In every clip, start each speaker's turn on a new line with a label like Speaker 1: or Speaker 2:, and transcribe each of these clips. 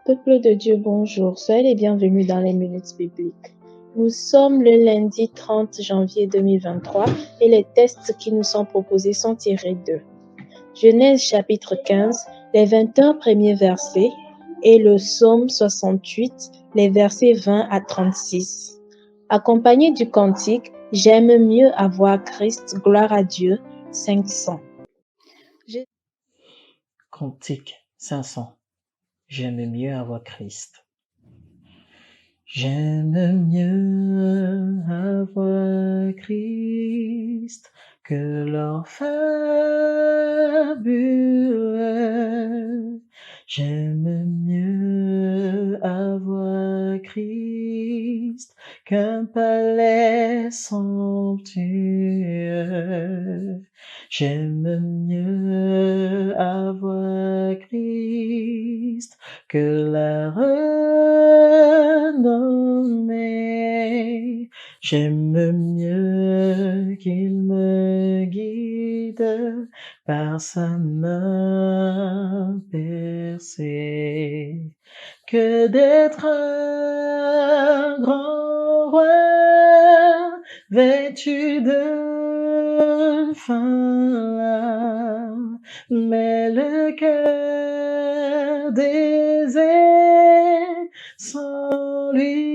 Speaker 1: Peuple de Dieu, bonjour. Soyez les bienvenus dans les minutes bibliques. Nous sommes le lundi 30 janvier 2023 et les textes qui nous sont proposés sont tirés de Genèse chapitre 15, les 21 premiers versets et le psaume 68, les versets 20 à 36. Accompagné du cantique « J'aime mieux avoir Christ, gloire à Dieu » 500.
Speaker 2: Cantique 500. J'aime mieux avoir Christ. J'aime mieux avoir Christ que l'or fabuleux. J'aime mieux avoir Christ qu'un palais somptueux. J'aime mieux avoir Christ que la renommée. J'aime mieux qu'il me guide par sa main percée que d'être un grand roi vêtu de fin lin, mais le cœur désert sans lui.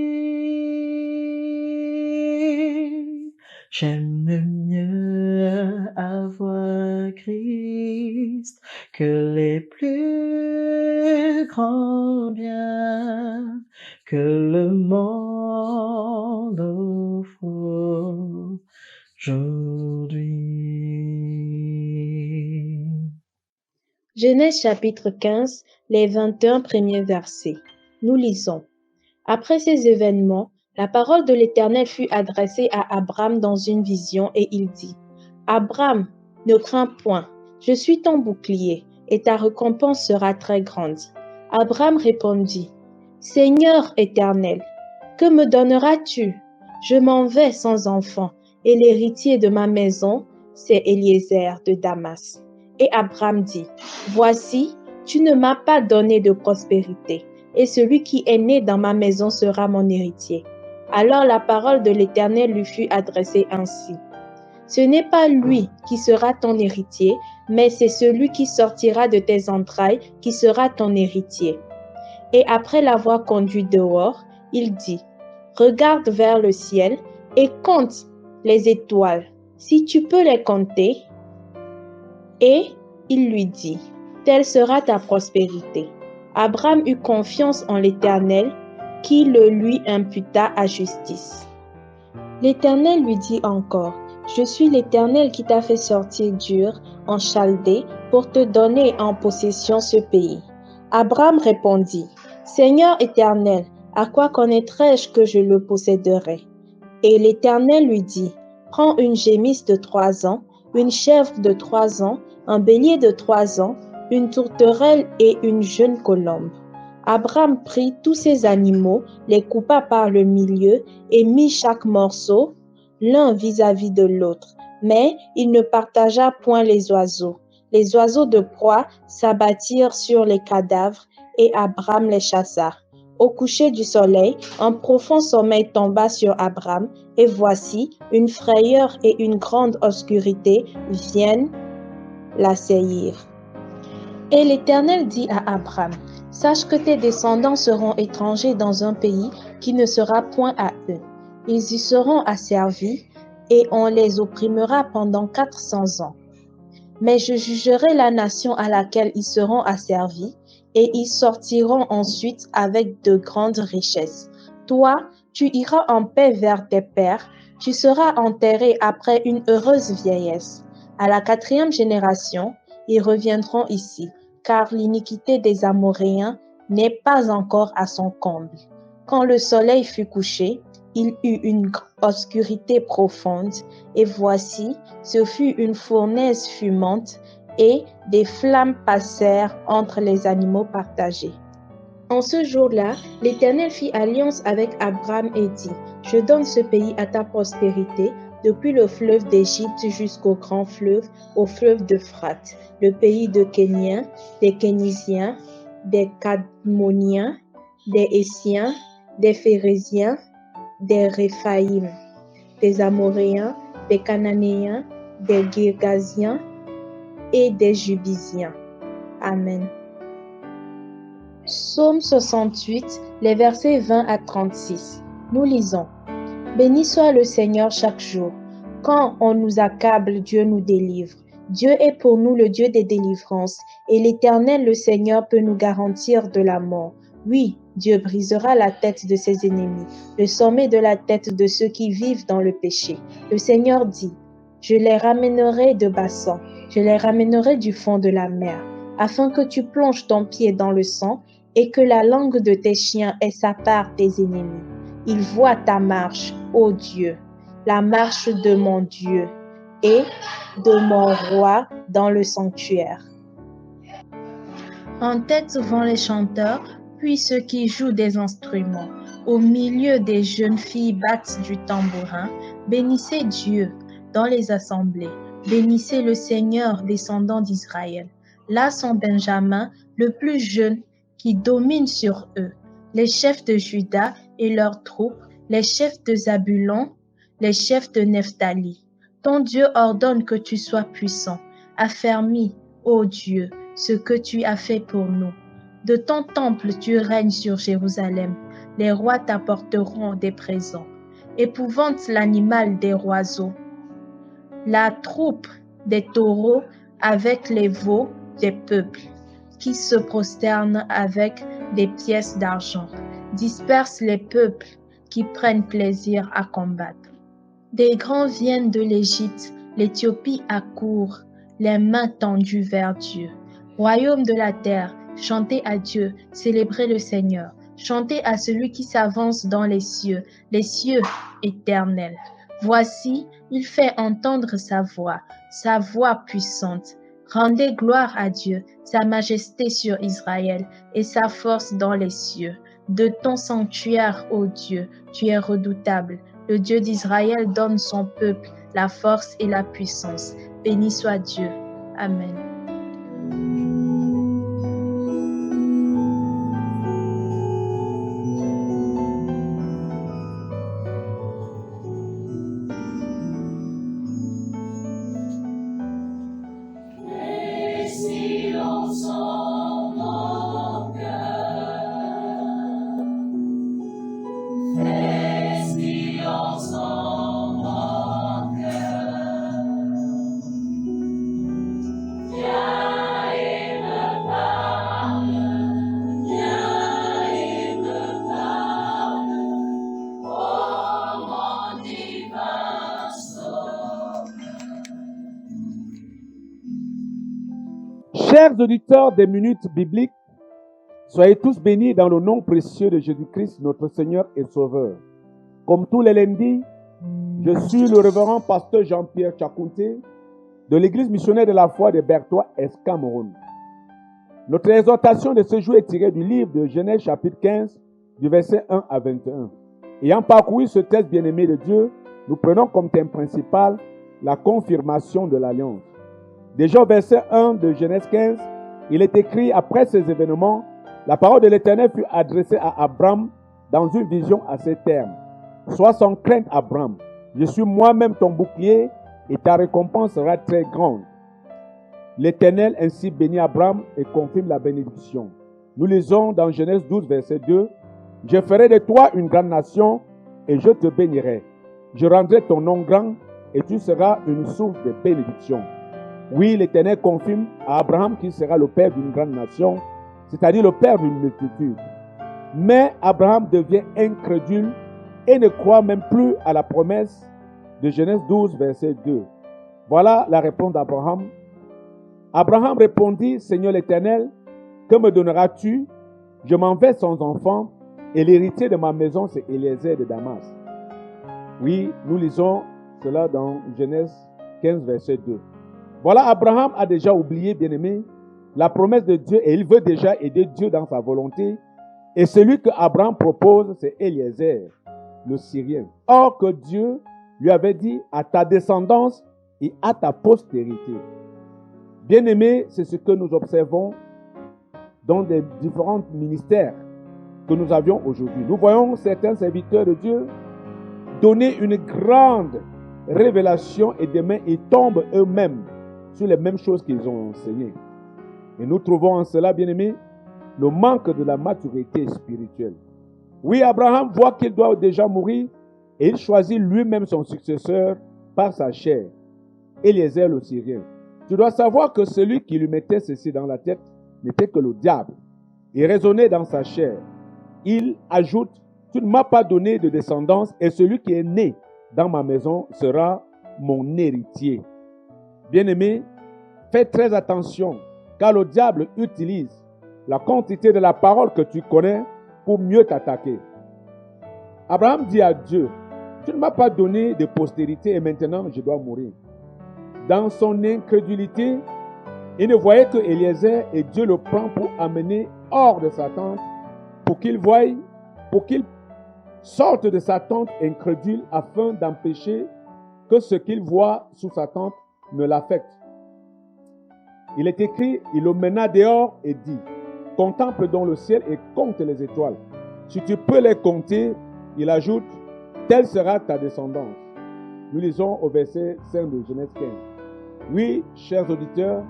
Speaker 2: J'aime mieux avoir Christ que les plus grands biens que le monde offre aujourd'hui.
Speaker 1: Genèse chapitre 15, les 21 premiers versets. Nous lisons. Après ces événements, la parole de l'Éternel fut adressée à Abram dans une vision et il dit, « Abram, ne crains point, je suis ton bouclier et ta récompense sera très grande. » Abram répondit, « Seigneur éternel, que me donneras-tu? Je m'en vais sans enfant et l'héritier de ma maison, c'est Eliezer de Damas. » Et Abram dit, « Voici, tu ne m'as pas donné de prospérité, et celui qui est né dans ma maison sera mon héritier. » Alors la parole de l'Éternel lui fut adressée ainsi. « Ce n'est pas lui qui sera ton héritier, mais c'est celui qui sortira de tes entrailles qui sera ton héritier. » Et après l'avoir conduit dehors, il dit, « Regarde vers le ciel et compte les étoiles, si tu peux les compter. » Et il lui dit, « Telle sera ta prospérité. » Abram eut confiance en l'Éternel, qui le lui imputa à justice. L'Éternel lui dit encore, « Je suis l'Éternel qui t'a fait sortir d'Ur en Chaldée pour te donner en possession ce pays. » Abram répondit, « Seigneur Éternel, à quoi connaîtrais-je que je le posséderai? » Et l'Éternel lui dit, « Prends une gémisse de 3 ans, une chèvre de 3 ans, un bélier de 3 ans, une tourterelle et une jeune colombe. » Abram prit tous ces animaux, les coupa par le milieu et mit chaque morceau l'un vis-à-vis de l'autre. Mais il ne partagea point les oiseaux. Les oiseaux de proie s'abattirent sur les cadavres et Abram les chassa. Au coucher du soleil, un profond sommeil tomba sur Abram, et voici, une frayeur et une grande obscurité viennent l'assaillir. Et l'Éternel dit à Abram, « Sache que tes descendants seront étrangers dans un pays qui ne sera point à eux. Ils y seront asservis, et on les opprimera pendant 400 ans. Mais je jugerai la nation à laquelle ils seront asservis, et ils sortiront ensuite avec de grandes richesses. Toi, tu iras en paix vers tes pères, tu seras enterré après une heureuse vieillesse. À la 4e génération, ils reviendront ici, car l'iniquité des Amoréens n'est pas encore à son comble. » Quand le soleil fut couché, il eut une obscurité profonde, et voici, ce fut une fournaise fumante, et des flammes passèrent entre les animaux partagés. En ce jour-là, l'Éternel fit alliance avec Abram et dit, « Je donne ce pays à ta postérité, depuis le fleuve d'Égypte jusqu'au grand fleuve, au fleuve d'Euphrate, le pays de Kéniens, des Kénisiens, des Cadmoniens, des Essiens, des Phérésiens, des Réphaïm, des Amoréens, des Cananéens, des Girgasiens et des Jubisiens. Amen. Psaume 68, les versets 20 à 36. Nous lisons. Béni soit le Seigneur chaque jour. Quand on nous accable, Dieu nous délivre. Dieu est pour nous le Dieu des délivrances, et l'Éternel, le Seigneur, peut nous garantir de la mort. Oui, Dieu brisera la tête de ses ennemis, le sommet de la tête de ceux qui vivent dans le péché. Le Seigneur dit, je les ramènerai de Bassan, je les ramènerai du fond de la mer, afin que tu plonges ton pied dans le sang et que la langue de tes chiens ait sa part des ennemis. Ils voient ta marche, ô Dieu, la marche de mon Dieu et de mon roi dans le sanctuaire. En tête vont les chanteurs, puis ceux qui jouent des instruments. Au milieu des jeunes filles battent du tambourin. Bénissez Dieu dans les assemblées. Bénissez le Seigneur, descendant d'Israël. Là sont Benjamin, le plus jeune, qui domine sur eux. Les chefs de Juda et leurs troupes, les chefs de Zabulon, les chefs de Nephtali. Ton Dieu ordonne que tu sois puissant. Affermis, ô Dieu, ce que tu as fait pour nous. De ton temple tu règnes sur Jérusalem. Les rois t'apporteront des présents. Épouvante l'animal des roiseaux, la troupe des taureaux avec les veaux des peuples, qui se prosternent avec des pièces d'argent. Disperse les peuples qui prennent plaisir à combattre. Des grands viennent de l'Égypte, l'Éthiopie accourt, les mains tendues vers Dieu. Royaume de la terre, chantez à Dieu, célébrez le Seigneur. Chantez à celui qui s'avance dans les cieux éternels. Voici, il fait entendre sa voix puissante. Rendez gloire à Dieu, sa majesté sur Israël et sa force dans les cieux. De ton sanctuaire, ô Dieu, tu es redoutable. Le Dieu d'Israël donne son peuple la force et la puissance. Béni soit Dieu. Amen.
Speaker 3: Chers auditeurs des minutes bibliques, soyez tous bénis dans le nom précieux de Jésus-Christ, notre Seigneur et Sauveur. Comme tous les lundis, je suis le révérend pasteur Jean-Pierre Tchakounté de l'église missionnaire de la foi de Bertois, Cameroun. Notre exhortation de ce jour est tirée du livre de Genèse chapitre 15, du verset 1 à 21. Ayant parcouru ce texte bien-aimé de Dieu, nous prenons comme thème principal la confirmation de l'alliance. Déjà au verset 1 de Genèse 15, il est écrit: après ces événements, la parole de l'Éternel fut adressée à Abraham dans une vision à ces termes. Sois sans crainte, Abraham, je suis moi-même ton bouclier et ta récompense sera très grande. L'Éternel ainsi bénit Abraham et confirme la bénédiction. Nous lisons dans Genèse 12, verset 2, je ferai de toi une grande nation et je te bénirai. Je rendrai ton nom grand et tu seras une source de bénédiction. Oui, l'Éternel confirme à Abraham qu'il sera le père d'une grande nation, c'est-à-dire le père d'une multitude. Mais Abraham devient incrédule et ne croit même plus à la promesse de Genèse 12, verset 2. Voilà la réponse d'Abraham. Abraham répondit: Seigneur l'Éternel, que me donneras-tu? Je m'en vais sans enfant, et l'héritier de ma maison, c'est Eliezer de Damas. Oui, nous lisons cela dans Genèse 15, verset 2. Voilà, Abraham a déjà oublié, bien-aimé, la promesse de Dieu et il veut déjà aider Dieu dans sa volonté. Et celui que Abraham propose, c'est Eliezer, le Syrien. Or que Dieu lui avait dit à ta descendance et à ta postérité. Bien-aimé, c'est ce que nous observons dans des différents ministères que nous avions aujourd'hui. Nous voyons certains serviteurs de Dieu donner une grande révélation et demain ils tombent eux-mêmes sur les mêmes choses qu'ils ont enseignées. Et nous trouvons en cela, bien-aimés, le manque de la maturité spirituelle. Oui, Abraham voit qu'il doit déjà mourir et il choisit lui-même son successeur par sa chair, Eliezer le Syrien. Tu dois savoir que celui qui lui mettait ceci dans la tête n'était que le diable. Il raisonnait dans sa chair. Il ajoute, tu ne m'as pas donné de descendance et celui qui est né dans ma maison sera mon héritier. Bien-aimé, fais très attention car le diable utilise la quantité de la parole que tu connais pour mieux t'attaquer. Abraham dit à Dieu, tu ne m'as pas donné de postérité et maintenant je dois mourir. Dans son incrédulité, il ne voyait que Eliezer et Dieu le prend pour amener hors de sa tente, pour qu'il sorte de sa tente incrédule afin d'empêcher que ce qu'il voit sous sa tente ne l'affecte. Il est écrit, il le mena dehors et dit, contemple donc le ciel et compte les étoiles. Si tu peux les compter, il ajoute, telle sera ta descendance. Nous lisons au verset 5 de Genèse 15. Oui, chers auditeurs,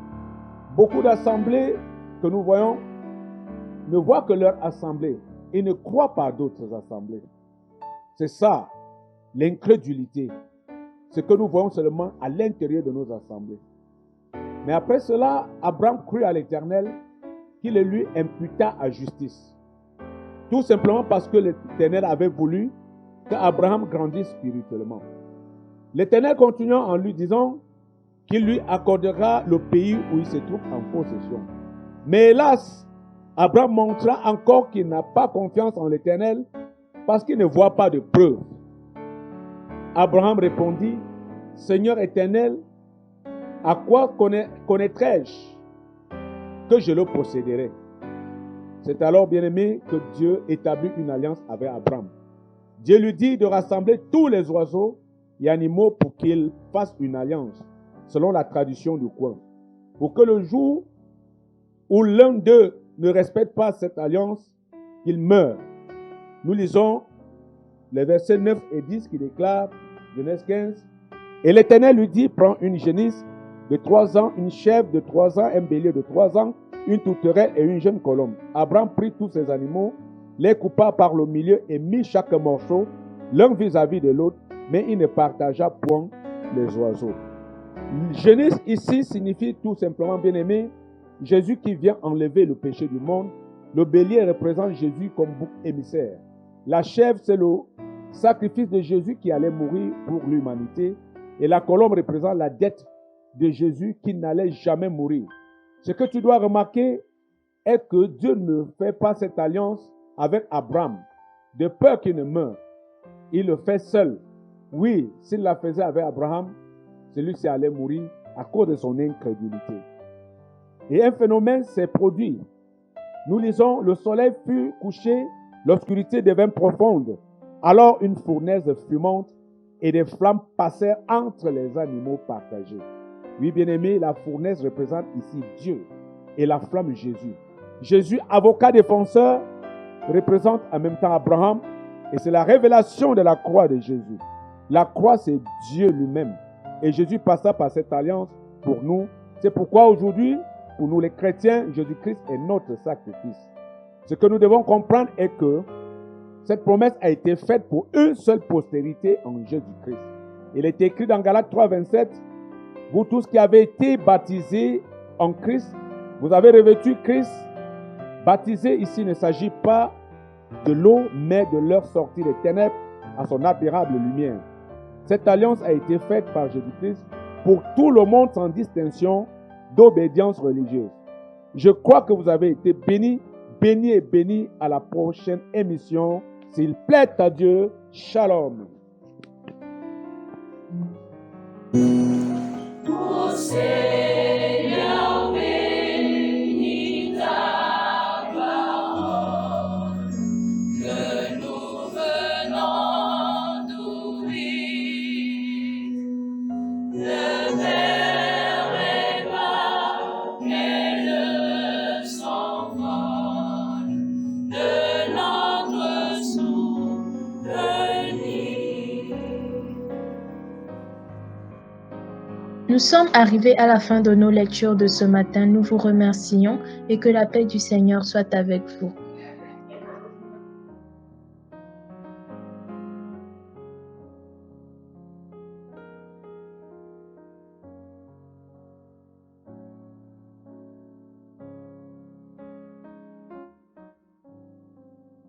Speaker 3: beaucoup d'assemblées que nous voyons ne voient que leur assemblée et ne croient pas à d'autres assemblées. C'est ça, l'incrédulité. Ce que nous voyons seulement à l'intérieur de nos assemblées. Mais après cela, Abraham crut à l'Éternel qui le lui imputa à justice. Tout simplement parce que l'Éternel avait voulu qu'Abraham grandisse spirituellement. L'Éternel continuant en lui disant qu'il lui accordera le pays où il se trouve en possession. Mais hélas, Abraham montra encore qu'il n'a pas confiance en l'Éternel parce qu'il ne voit pas de preuves. Abraham répondit, Seigneur éternel, à quoi connaîtrai-je que je le posséderai? C'est alors, bien-aimé, que Dieu établit une alliance avec Abraham. Dieu lui dit de rassembler tous les oiseaux et animaux pour qu'il fasse une alliance, selon la tradition du coin. Pour que le jour où l'un d'eux ne respecte pas cette alliance, il meurt. Nous lisons les versets 9 et 10 qui déclarent, Genèse 15, et l'Éternel lui dit, prends une génisse de 3 ans, une chèvre de 3 ans, un bélier de 3 ans, une tourterelle et une jeune colombe. Abraham prit tous ces animaux, les coupa par le milieu et mit chaque morceau l'un vis-à-vis de l'autre, mais il ne partagea point les oiseaux. Génisse ici signifie tout simplement, bien-aimé, Jésus qui vient enlever le péché du monde. Le bélier représente Jésus comme bouc émissaire. La chèvre, c'est le sacrifice de Jésus qui allait mourir pour l'humanité. Et la colombe représente la dette de Jésus qui n'allait jamais mourir. Ce que tu dois remarquer est que Dieu ne fait pas cette alliance avec Abraham, de peur qu'il ne meure. Il le fait seul. Oui, s'il la faisait avec Abraham, celui-ci allait mourir à cause de son incrédulité. Et un phénomène s'est produit. Nous lisons, le soleil fut couché, l'obscurité devint profonde. Alors une fournaise fumante et des flammes passèrent entre les animaux partagés. Oui, bien-aimé, la fournaise représente ici Dieu et la flamme Jésus. Jésus, avocat défenseur, représente en même temps Abraham et c'est la révélation de la croix de Jésus. La croix, c'est Dieu lui-même. Et Jésus passa par cette alliance pour nous. C'est pourquoi aujourd'hui, pour nous les chrétiens, Jésus-Christ est notre sacrifice. Ce que nous devons comprendre est que cette promesse a été faite pour une seule postérité en Jésus-Christ. Il est écrit dans Galates 3, 27, « Vous tous qui avez été baptisés en Christ, vous avez revêtu Christ. » Baptisé ici ne s'agit pas de l'eau, mais de leur sortie des ténèbres à son admirable lumière. Cette alliance a été faite par Jésus-Christ pour tout le monde sans distinction d'obédience religieuse. Je crois que vous avez été bénis et bénis à la prochaine émission. S'il plaît à Dieu, shalom.
Speaker 4: Ô Seigneur, bénis ta parole, que nous venons d'ouvrir. Le Père est bas et le sang fort.
Speaker 1: Nous sommes arrivés à la fin de nos lectures de ce matin. Nous vous remercions et que la paix du Seigneur soit avec vous.